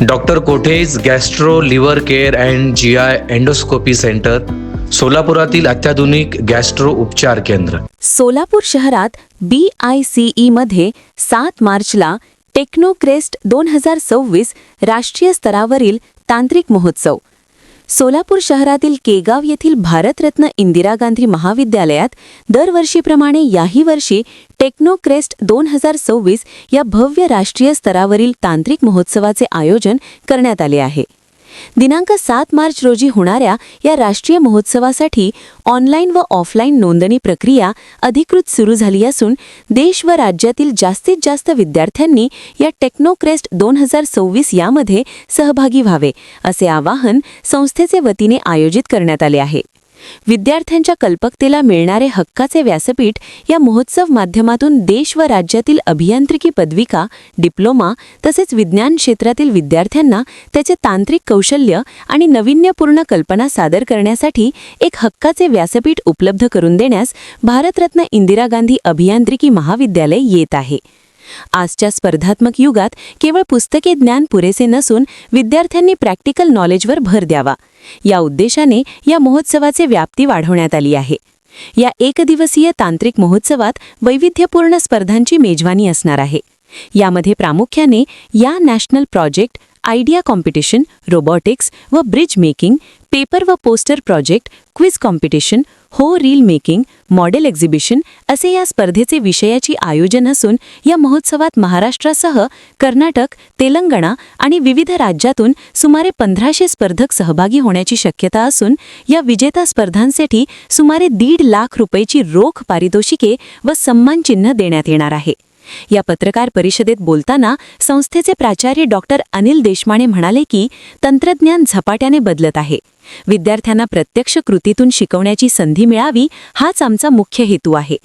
Doctor कोठेज gastro liver care and GI endoscopy centre, सोलापुरातील अत्याधुनिक गॅस्ट्रो उपचार केंद्र. सोलापूर शहरात BICE मध्ये 7 मार्चला टेक्नोक्रेस्ट 2026 राष्ट्रीय स्तरावरील तांत्रिक महोत्सव. सोलापूर शहरातील केगाव येथील भारतरत्न इंदिरा गांधी महाविद्यालयात दरवर्षीप्रमाणे याही वर्षी टेक्नोक्रेस्ट 2026 या भव्य राष्ट्रीय स्तरावरील तांत्रिक महोत्सवाचे आयोजन करण्यात आले आहे. दिनांक 7 मार्च रोजी होणाऱ्या या राष्ट्रीय महोत्सवासाठी ऑनलाईन व ऑफलाईन नोंदणी प्रक्रिया अधिकृत सुरू झाली असून देश व राज्यातील जास्तीत जास्त विद्यार्थ्यांनी या टेक्नोक्रेस्ट 2026 यामध्ये सहभागी व्हावे असे आवाहन संस्थेचे वतीने आयोजित करण्यात आले आहे. विद्यार्थ्यांच्या कल्पकतेला मिळणारे हक्काचे व्यासपीठ या महोत्सव माध्यमातून देश व राज्यातील अभियांत्रिकी पदविका, डिप्लोमा तसेच विज्ञान क्षेत्रातील विद्यार्थ्यांना त्याचे तांत्रिक कौशल्य आणि नाविन्यपूर्ण कल्पना सादर करण्यासाठी एक हक्काचे व्यासपीठ उपलब्ध करून देण्यास भारतरत्न इंदिरा गांधी अभियांत्रिकी महाविद्यालय येत आहे. आजच्या स्पर्धात्मक युगात केवळ पुस्तकी ज्ञान पुरेसे नसून विद्यार्थ्यांनी प्रॅक्टिकल नॉलेजवर भर द्यावा या उद्देशाने या महोत्सवाचे व्याप्ती वाढवण्यात आली आहे. या एकदिवसीय तांत्रिक महोत्सवात वैविध्यपूर्ण स्पर्धांची मेजवानी असणार आहे. यामध्ये प्रामुख्याने या national project, idea competition, robotics व ब्रिज मेकिंग, पेपर व पोस्टर प्रोजेक्ट, क्विज कॉम्पिटिशन, हो रील मेकिंग, मॉडेल एक्झिबिशन असे या स्पर्धेचे विषयाची आयोजन असून या महोत्सवात महाराष्ट्रासह कर्नाटक, तेलंगणा आणि विविध राज्यातून सुमारे 1500 स्पर्धक सहभागी होण्याची शक्यता असून या विजेता स्पर्धांसाठी सुमारे 1.5 लाख रुपयाची रोख पारितोषिके व सन्मानचिन्ह देण्यात येणार आहे. या पत्रकार परिषदेत बोलताना संस्थेचे प्राचार्य डॉक्टर अनिल देशमाने म्हणाले की तंत्रज्ञान झपाट्याने बदलत आहे. विद्यार्थ्यांना प्रत्यक्ष कृतीतून शिकवण्याची संधी मिळावी हाच आमचा मुख्य हेतू आहे.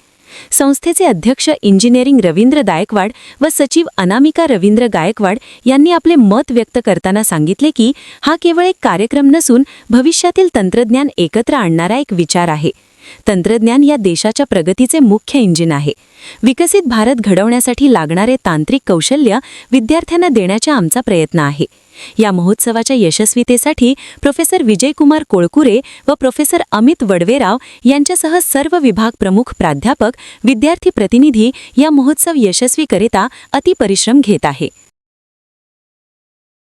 संस्थेचे अध्यक्ष इंजिनिअरिंग रवींद्र गायकवाड व सचिव अनामिका रवींद्र गायकवाड यांनी आपले मत व्यक्त करताना सांगितले की हा केवळ एक कार्यक्रम नसून भविष्यातील तंत्रज्ञान एकत्र आणणारा एक विचार आहे. तंत्रज्ञान या देशाच्या प्रगतीचे मुख्य इंजिन आहे. विकसित भारत घडवण्यासाठी लागणारे तांत्रिक कौशल्य विद्यार्थ्यांना देण्याचा आमचा प्रयत्न आहे. या महोत्सवाच्या यशस्वीतेसाठी प्रोफेसर विजयकुमार कोळकुरे व प्रोफेसर अमित वडवेराव यांच्यासह सर्व विभाग प्रमुख, प्राध्यापक, विद्यार्थी प्रतिनिधी या महोत्सव यशस्वीकरिता अतिपरिश्रम घेत आहे.